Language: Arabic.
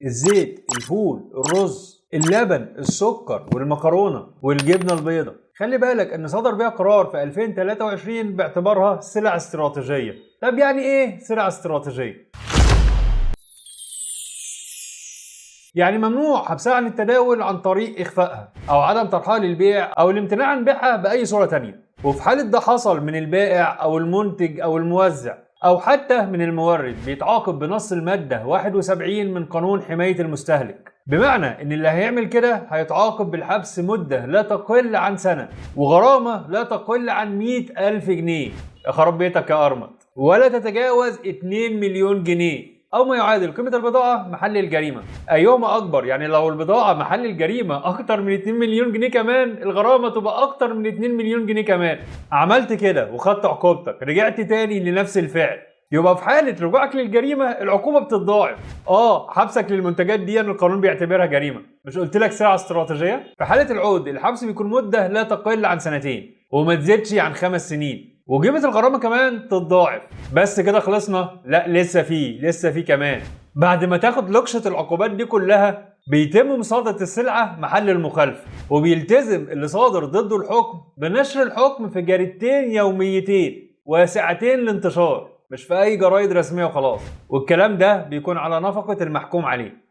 الزيت، الفول، الرز، اللبن، السكر والمكرونه والجبنه البيضاء. خلي بالك ان صدر بيها قرار في 2023 باعتبارها سلع استراتيجيه. طب يعني ايه سلع استراتيجيه؟ يعني ممنوع حبسها عن التداول عن طريق إخفائها أو عدم طرحها للبيع أو الامتناع عن بيعها بأي صورة تانية. وفي حالة ده حصل من البائع أو المنتج أو الموزع أو حتى من المورد بيتعاقب بنص المادة 71 من قانون حماية المستهلك. بمعنى إن اللي هيعمل كده هيتعاقب بالحبس مدة لا تقل عن سنة وغرامة لا تقل عن 100,000 جنيه. خراب بيتك يا أرمط. ولا تتجاوز 2 مليون جنيه أو ما يعادل قيمة البضاعة محل الجريمة. أيهما أكبر؟ يعني لو البضاعة محل الجريمة أكتر من 2 مليون جنيه كمان الغرامة تبقى أكتر من 2 مليون جنيه كمان. عملت كده وخدت عقوبتك، رجعت تاني لنفس الفعل، يبقى في حالة رجوعك للجريمة العقوبة بتتضاعف. حبسك للمنتجات دي القانون بيعتبرها جريمة. مش قلت لك سلعة استراتيجية؟ في حالة العود الحبس بيكون مدة لا تقل عن 2 وما تزيدش عن 5 سنين، وقيمة الغرامة كمان تتضاعف. بس كده خلصنا؟ لا، لسه في كمان. بعد ما تاخد لكشة العقوبات دي كلها بيتم مصادرة السلعة محل المخالفة، وبيلتزم اللي صادر ضده الحكم بنشر الحكم في جريدتين يوميتين واسعتين الانتشار، مش في أي جرايد رسمية وخلاص. والكلام ده بيكون على نفقة المحكوم عليه.